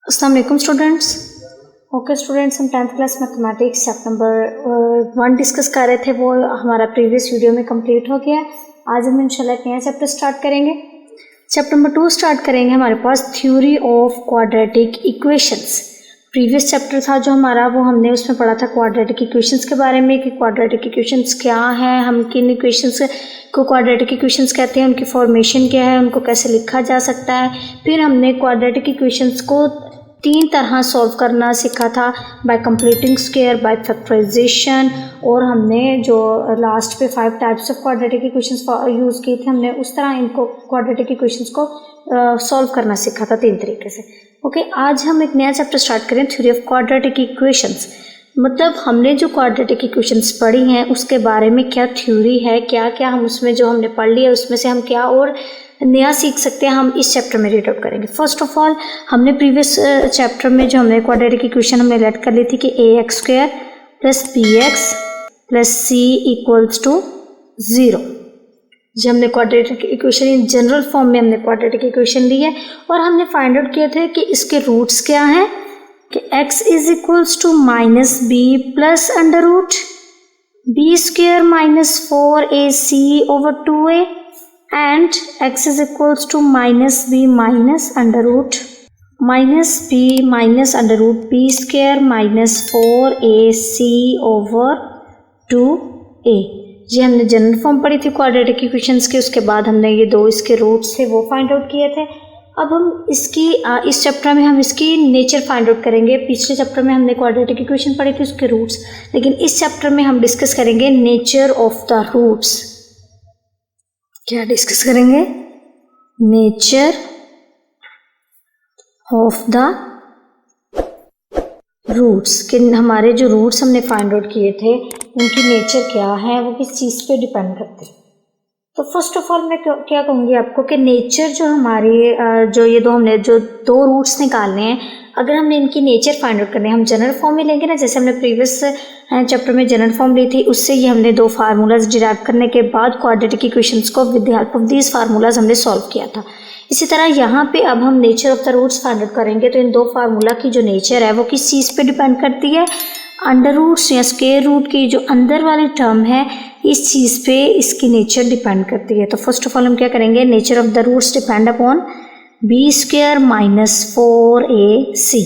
अस्सलाम वालेकुम students. Okay students, हम 10th class mathematics chapter number 1 discuss कर रहे थे, वो हमारा प्रीवियस वीडियो में कंप्लीट हो गया। आज हम इंशाल्लाह एक नया चैप्टर स्टार्ट करेंगे। चैप्टर नंबर 2 स्टार्ट करेंगे। हमारे पास theory of quadratic equations. Previous chapter था जो हमारा, वो हमने उसमें पढ़ा था क्वाड्रेटिक इक्वेशंस के बारे में कि क्वाड्रेटिक इक्वेशंस क्या हैं, हम किन इक्वेशंस को क्वाड्रेटिक इक्वेशंस कहते हैं, उनकी फॉर्मेशन क्या है, उनको कैसे लिखा जा सकता है। फिर हमने क्वाड्रेटिक इक्वेशंस को 3 तरह सॉल्व करना सीखा था, by completing square, by factorisation, और हमने जो लास्ट पे 5 types of quadratic equations use किए थे, हमने उस तरह इनको क्वाड्रेटिक इक्वेशंस को सॉल्व करना सीखा था 3 तरीके से। ओके, आज हम एक नया चैप्टर स्टार्ट करें, थ्योरी ऑफ क्वाड्रेटिक इक्वेशंस। मतलब हमने जो क्वाड्रेटिक इक्वेशंस पढ़ी हैं उसके बारे में क्या थ्योरी है, क्या क्या हम उसमें जो हमने पढ़ लिया उसमें से हम क्या और नया सीख सकते हैं, हम इस चैप्टर में रीड आउट करेंगे। फर्स्ट ऑफ ऑल, हमने प्रीवियस चैप्टर में जो हमने क्वाड्रेटिक इक्वेशन हमने लेट कर ली थी कि ax² + bx + c = 0। जब हमने quadratic equation in general form में हमने क्वाड्रेटिक इक्वेशन ली है और हमने फाइंड आउट किए थे कि इसके रूट्स क्या हैं, कि x = -b + √b² - 4ac/2a and x is equals to -b minus under root -b minus under root b² minus 4ac/2a। ये हमने जनरल फॉर्म पढ़ी थी क्वाड्रेटिक इक्वेशंस के। उसके बाद हमने ये 2 इसके रूट्स थे वो फाइंड आउट किए थे। अब हम इसकी इस चैप्टर में हम इसकी नेचर फाइंड आउट करेंगे। पिछले चैप्टर में हमने क्वाड्रेटिक इक्वेशन पढ़ी थी उसके रूट्स, लेकिन इस चैप्टर में हम डिस्कस करेंगे नेचर ऑफ द रूट्स। क्या डिस्कस करेंगे? नेचर ऑफ द रूट्स, कि हमारे जो रूट्स हमने फाइंड आउट किए थे उनकी नेचर क्या है, वो किस चीज़ पे डिपेंड करते हैं। तो फर्स्ट ऑफ ऑल मैं क्या कहूँगी आपको कि नेचर जो हमारी जो ये हमने जो 2 रूट्स निकालने हैं, अगर हमने इनकी नेचर फाइंड आउट करने हम जनरल फॉर्म ही लेंगे ना, जैसे हमने प्रीवियस चैप्टर में जनरल फॉर्म ली थी, उससे ही हमने 2 फार्मूलाज डिराइव करने के बाद क्वाड्रेटिक इक्वेशंस को with the help of these formulas हमने सॉल्व किया था। इसी तरह यहाँ पे अब हम nature of the roots find out करेंगे। तो इन 2 फार्मूला की जो नेचर है वो किस चीज़ पे डिपेंड करती है, अंडर रूट्स या स्क्वायर रूट की जो अंदर वाली टर्म है इस चीज़ पे इसकी नेचर डिपेंड करती है। तो फर्स्ट ऑफ ऑल हम क्या करेंगे, nature of the roots depend upon b² - 4ac।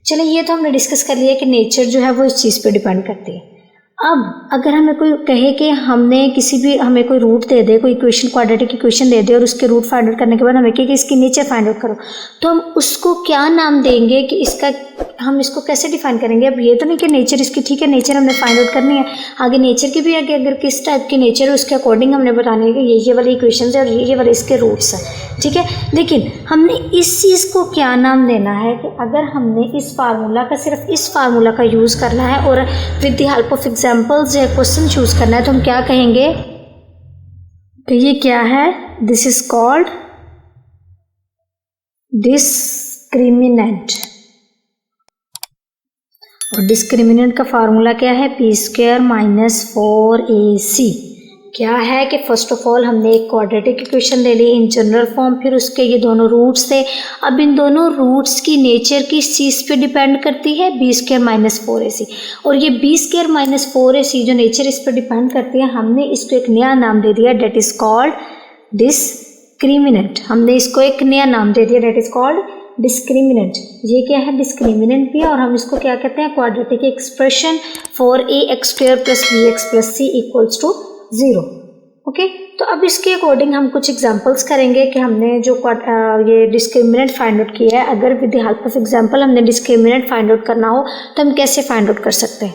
चलिए, ये तो हमने डिस्कस कर लिया कि नेचर जो है वो इस चीज़ पे डिपेंड करती है। अब अगर हमें कोई कहे कि हमें कोई रूट दे दे, कोई इक्वेशन क्वाड्रेटिक इक्वेशन दे दे और उसके रूट फाइंड आउट करने के बाद हमें कहे कि इसकी नेचर फाइंड आउट करो, तो हम उसको क्या नाम देंगे, कि इसका हम इसको कैसे डिफाइन करेंगे। अब ये तो नहीं कि नेचर इसकी, ठीक है नेचर हमने फाइंड आउट करनी है, आगे नेचर की भी है कि अगर किस टाइप की नेचर है उसके अकॉर्डिंग हमने बताने कि ये वाली इक्वेशन है और ये वाले इसके रूट्स हैं, ठीक है। लेकिन हमने इस चीज़ को क्या नाम देना है कि अगर हमने इस फार्मूला का सिर्फ इस फार्मूला का यूज़ करना है और with the help of examples या क्वेश्चन चूज़ करना है, तो हम क्या कहेंगे कि ये क्या है, दिस इज कॉल्ड डिस्क्रिमिनेंट। और डिस्क्रिमिनेंट का फार्मूला क्या है, p² - 4ac। क्या है कि फर्स्ट ऑफ ऑल हमने एक क्वाड्रेटिक इक्वेशन ले ली इन जनरल फॉर्म, फिर उसके ये दोनों रूट्स थे। अब इन दोनों रूट्स की नेचर किस चीज़ पे डिपेंड करती है, b² - 4ac। और ये b² - 4ac जो नेचर इस पर डिपेंड करती है, हमने इसको एक नया नाम दे दिया, डेट इज कॉल्ड डिस्क्रिमिनेंट। हमने इसको एक नया नाम दे दिया, डेट इज कॉल्ड डिस्क्रिमिनेंट। ये क्या है, डिस्क्रिमिनेंट भी है, और हम इसको क्या कहते हैं, quadratic expression for ax² + bx + c = 0। Okay, तो अब इसके अकॉर्डिंग हम कुछ एग्जांपल्स करेंगे कि हमने जो ये डिस्क्रिमिनेंट फाइंड आउट किया है, अगर with the help of example हमने डिस्क्रिमिनेंट फाइंड आउट करना हो तो हम कैसे फाइंड आउट कर सकते हैं।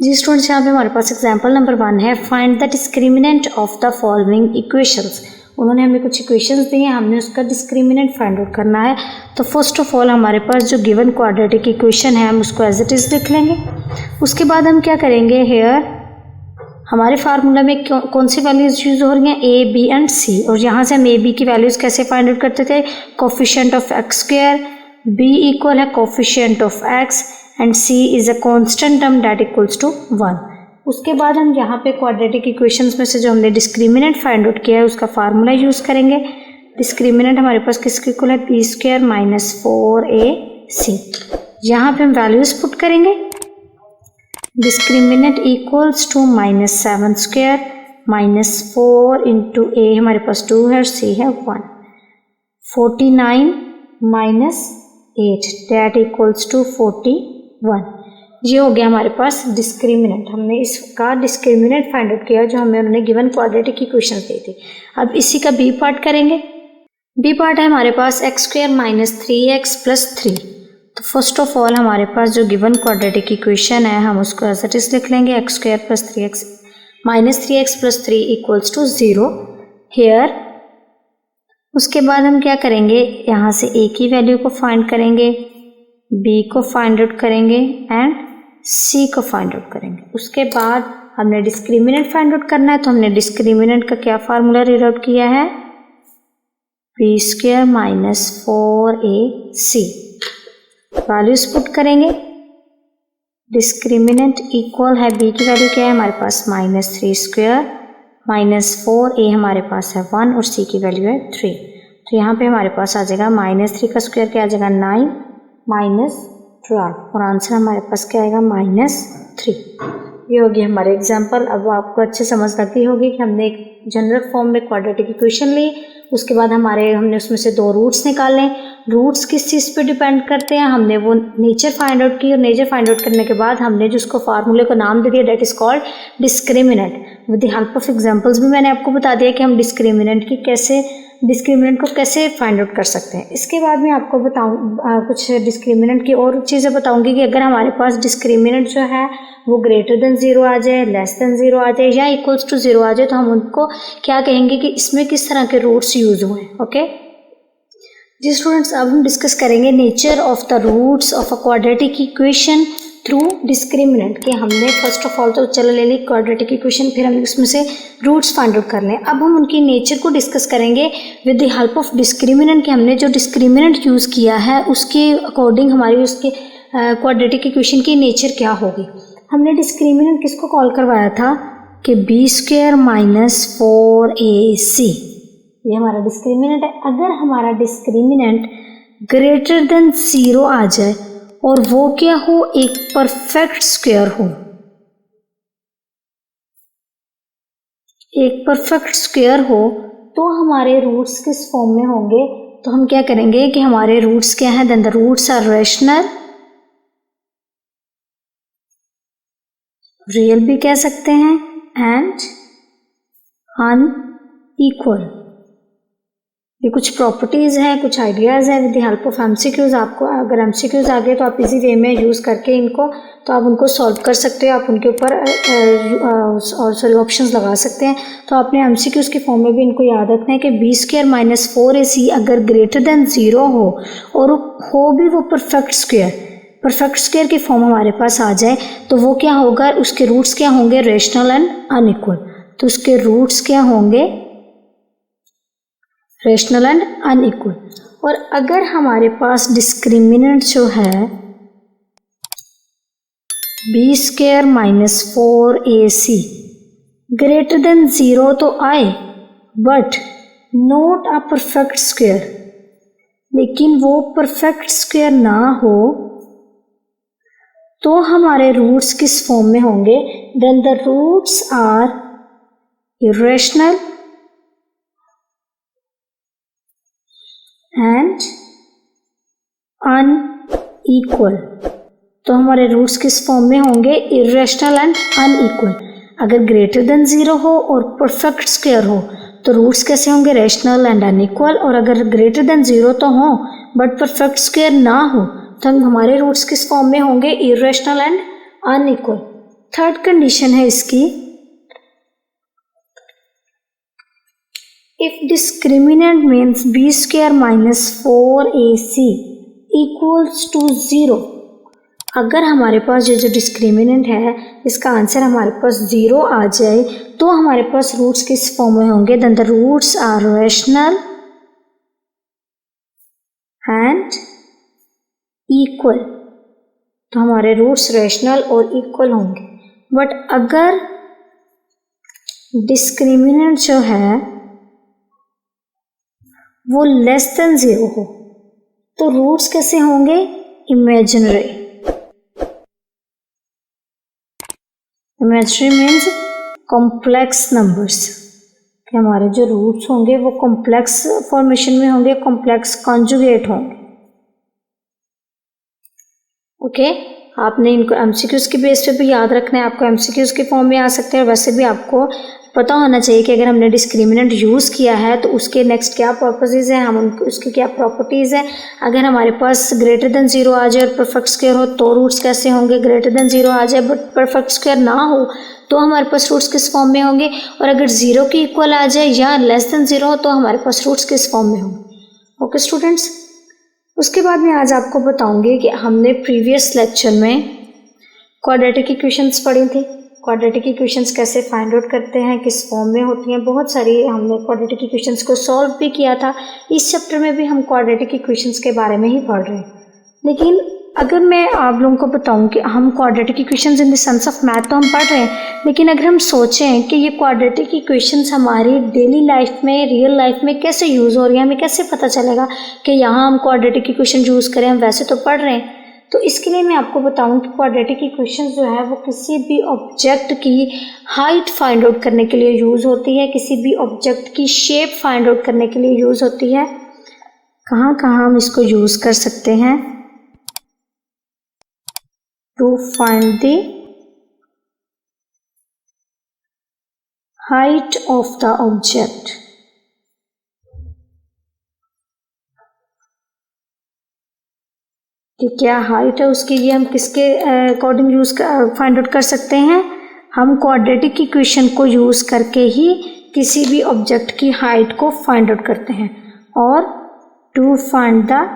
जी स्टूडेंट्स, यहाँ पे हमारे पास एग्जांपल नंबर 1 है, find the discriminant of the following equations. उन्होंने हमें कुछ इक्वेशंस दी हैं, हमने उसका डिस्क्रिमिनेंट फाइंड आउट करना है। तो फर्स्ट ऑफ ऑल हमारे पास जो गिवन क्वाड्रेटिक इक्वेशन है हम उसको एज इट इज़ लिख लेंगे। उसके बाद हम क्या करेंगे, हेयर हमारे फार्मूला में कौन सी वैल्यूज़ यूज़ हो रही हैं, a, b एंड c, और यहाँ से हम a, b की वैल्यूज़ कैसे फाइंड आउट करते थे, coefficient of x², b equal है coefficient of x and c is a constant term that equals to 1। उसके बाद हम यहाँ पे क्वाड्रेटिक इक्वेशंस में से जो हमने डिस्क्रिमिनेंट फाइंड आउट किया है उसका फार्मूला यूज़ करेंगे, डिस्क्रिमिनेंट हमारे पास किसके इक्वल है, बी स्क्वायर माइनस 4ac। यहाँ पे हम वैल्यूज पुट करेंगे, discriminant equals to minus 7 square minus 4 into a हमारे पास 2 है और सी है 1, 49 माइनस 8 दैट इक्वल्स टू 41। ये हो गया हमारे पास डिस्क्रिमिनेंट। हमने इसका डिस्क्रिमिनेंट फाइंड आउट किया जो हमें उन्होंने गिवन क्वाड्रेटिक इक्वेशन दी थी। अब इसी का बी पार्ट करेंगे। बी पार्ट है हमारे पास x square minus 3x plus 3। तो फर्स्ट ऑफ ऑल हमारे पास जो गिवन क्वाड्रेटिक इक्वेशन है हम उसको एज इट इज लिख लेंगे, X square plus 3x minus 3x plus 3 equals to 0 here. उसके बाद हम क्या करेंगे, यहाँ से a की वैल्यू को फाइंड करेंगे, b को फाइंड आउट करेंगे एंड c को फाइंड आउट करेंगे। उसके बाद हमने डिस्क्रिमिनेंट फाइंड आउट करना है, तो हमने डिस्क्रिमिनेंट का क्या फार्मूला रीड आउट किया है, B square minus 4ac। Values put करेंगे, डिस्क्रिमिनेंट इक्वल है b की वैल्यू क्या है हमारे पास माइनस 3 स्क्वायर माइनस 4a हमारे पास है 1 और c की वैल्यू है 3। तो यहाँ पे हमारे पास आ जाएगा माइनस 3 का स्क्वायर क्या आ जाएगा 9 माइनस 12 और आंसर हमारे पास क्या आएगा -3। ये होगी हमारे एग्जाम्पल। अब आपको अच्छे समझ लगती होगी कि हमने एक जनरल फॉर्म में क्वाड्रेटिक इक्वेशन ली, उसके बाद हमने उसमें से 2 रूट्स निकाले। रूट्स किस चीज़ पे डिपेंड करते हैं, हमने वो नेचर फाइंड आउट की और नेचर फाइंड आउट करने के बाद हमने जो उसको फार्मूले को नाम दे दिया that is called discriminant. With the help of examples भी मैंने आपको बता दिया कि हम डिस्क्रिमिनेंट को कैसे फाइंड आउट कर सकते हैं। इसके बाद मैं आपको कुछ डिस्क्रिमिनेंट की और चीज़ें बताऊंगी कि अगर हमारे पास डिस्क्रिमिनेंट जो है वो ग्रेटर देन 0 आ जाए, लेस देन 0 आ जाए या इक्वल्स टू 0 आ जाए तो हम उनको क्या कहेंगे कि इसमें किस तरह के रूट्स यूज हुए हैं। ओके जी स्टूडेंट्स, अब हम डिस्कस करेंगे nature of the roots of a quadratic equation through discriminant. कि हमने फर्स्ट ऑफ ऑल तो चलो ले ली क्वाड्रेटिक इक्वेशन, फिर हम इसमें से रूट्स फाइंड आउट कर लें। अब हम उनकी नेचर को डिस्कस करेंगे with the help of discriminant. कि हमने जो डिस्क्रिमिनेंट यूज़ किया है उसके अकॉर्डिंग हमारी उसके क्वाड्रेटिक इक्वेशन की नेचर क्या होगी। हमने डिस्क्रिमिनेंट किसको कॉल करवाया था कि बी स्क्वायर माइनस 4ac, ये हमारा डिस्क्रिमिनेंट है। अगर हमारा डिस्क्रिमिनेंट ग्रेटर देन 0 आ जाए और वो क्या हो, एक परफेक्ट स्क्वायर हो, एक परफेक्ट स्क्वायर हो, तो हमारे रूट्स किस फॉर्म में होंगे। तो हम क्या करेंगे कि हमारे रूट्स क्या हैं, then the roots are rational, real भी कह सकते हैं, एंड अनइक्वल। ये कुछ प्रॉपर्टीज़ हैं, कुछ आइडियाज़ हैं। With the help of MCQs, आपको अगर एमसीक्यूज़ आ गए तो आप इजी वे में यूज़ करके इनको तो आप उनको सॉल्व कर सकते हो, आप उनके ऊपर ऑप्शंस लगा सकते हैं। तो आपने एमसीक्यूज़ के फॉर्म में भी इनको याद रखना है कि बी स्क्वायर माइनस 4ac अगर ग्रेटर देन 0 हो और हो भी वो परफेक्ट स्क्वायर की फॉर्म हमारे पास आ जाए तो वो क्या होगा, उसके रूट्स क्या होंगे, रेशनल एंड अनइक्वल। तो उसके रूट्स क्या होंगे, रेशनल एंड अनइक्वल। और अगर हमारे पास डिस्क्रिमिनेंट जो है B square minus 4ac greater than 0 तो आए but not a perfect square, लेकिन वो परफेक्ट स्क्वायर ना हो तो हमारे रूट्स किस फॉर्म में होंगे, then the roots are irrational and unequal. तो हमारे रूट्स किस फॉर्म में होंगे, इरेशनल एंड अनइक्वल। अगर ग्रेटर देन 0 हो और परफेक्ट स्क्वायर हो तो रूट्स कैसे होंगे, रेशनल एंड अनइक्वल। और अगर ग्रेटर देन 0 तो हो बट परफेक्ट स्क्वायर ना हो तो हमारे रूट्स किस फॉर्म में होंगे, irrational and unequal. Third condition है इसकी, if discriminant means B square minus 4ac equals to 0। अगर हमारे पास जो डिस्क्रिमिनेंट है इसका आंसर हमारे पास 0 आ जाए तो हमारे पास रूट्स किस फॉर्म में होंगे, then the roots are rational and equal. तो हमारे रूट्स रेशनल और इक्वल होंगे। बट अगर डिस्क्रिमिनेंट जो है वो लेस देन 0 हो तो रूट्स कैसे होंगे? Imaginary. Imaginary means complex numbers, कि हमारे जो रूट्स होंगे वो कॉम्प्लेक्स फॉर्मेशन में होंगे, कॉम्प्लेक्स कॉन्जुगेट होंगे। ओके, आपने इनको एमसीक्यूज के बेस पे भी याद रखना है, आपको एमसीक्यूज के फॉर्म में आ सकते हैं। वैसे भी आपको पता होना चाहिए कि अगर हमने डिस्क्रिमिनेंट यूज़ किया है तो उसके नेक्स्ट क्या पर्पसेस हैं, हम उनको उसकी क्या प्रॉपर्टीज़ हैं। अगर हमारे पास ग्रेटर देन 0 आ जाए और परफेक्ट स्क्वायर हो तो रूट्स कैसे होंगे? ग्रेटर देन 0 आ जाए बट परफेक्ट स्क्वायर ना हो तो हमारे पास रूट्स किस फॉर्म में होंगे, और अगर 0 के इक्वल आ जाए या लेस देन 0 हो तो हमारे पास रूट्स किस फॉर्म में होंगे। ओके स्टूडेंट्स, उसके बाद मैं आज आपको बताऊंगी कि हमने प्रीवियस लेक्चर में क्वाड्रेटिक इक्वेशंस पढ़ी थी। क्वाड्रेटिक इक्वेशंस कैसे फाइंड आउट करते हैं, किस फॉर्म में होती हैं, बहुत सारी हमने क्वाड्रेटिक इक्वेशंस को सॉल्व भी किया था। इस चैप्टर में भी हम क्वाड्रेटिक इक्वेशंस के बारे में ही पढ़ रहे हैं। लेकिन अगर मैं आप लोगों को बताऊं कि हम quadratic equations in the sense of math तो हम पढ़ रहे हैं, लेकिन अगर हम सोचें कि ये क्वाड्रेटिक इक्वेशंस हमारी डेली लाइफ में, रियल लाइफ में कैसे यूज़ हो रही है, हमें कैसे पता चलेगा कि यहाँ हम क्वाड्रेटिक इक्वेशन यूज़ करें, हम वैसे तो पढ़ रहे हैं। तो इसके लिए मैं आपको बताऊं कि क्वाड्रेटिक इक्वेशन जो है वो किसी भी ऑब्जेक्ट की हाइट फाइंड आउट करने के लिए यूज़ होती है, किसी भी ऑब्जेक्ट की शेप फाइंड आउट करने के लिए यूज़ होती है। कहाँ कहाँ हम इसको यूज़ कर सकते हैं? To find the height of the object. कि क्या हाइट है उसकी, ये हम किसके अकॉर्डिंग यूज़ फाइंड आउट कर सकते हैं? हम क्वाड्रेटिक इक्वेशन को यूज़ करके ही किसी भी ऑब्जेक्ट की हाइट को फाइंड आउट करते हैं। और to find the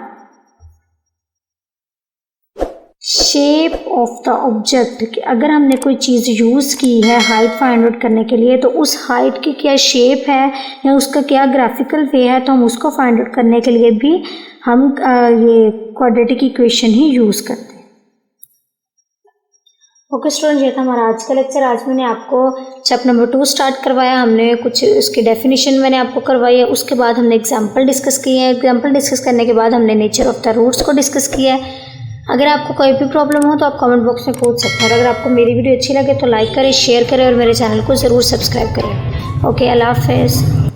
shape of the object, कि अगर हमने कोई चीज़ यूज़ की है हाइट फाइंड आउट करने के लिए तो उस हाइट की क्या शेप है या उसका क्या ग्राफिकल वे है, तो हम उसको फाइंड आउट करने के लिए भी हम ये क्वाड्रेटिक इक्वेशन ही यूज़ करते हैं। ओके स्टूडेंट, ये था हमारा आज का लेक्चर। आज मैंने आपको चैप्टर नंबर 2 स्टार्ट करवाया, हमने कुछ उसकी डेफिनेशन मैंने आपको करवाई है, उसके बाद हमने एग्जाम्पल डिस्कस किए हैं। एग्जाम्पल डिस्कस करने के बाद हमने नेचर ऑफ द रूट्स को डिस्कस किया है। अगर आपको कोई भी प्रॉब्लम हो तो आप कमेंट बॉक्स में पूछ सकते हैं। और अगर आपको मेरी वीडियो अच्छी लगे तो लाइक करें, शेयर करें और मेरे चैनल को ज़रूर सब्सक्राइब करें। ओके, अल्लाह हाफ़िज़।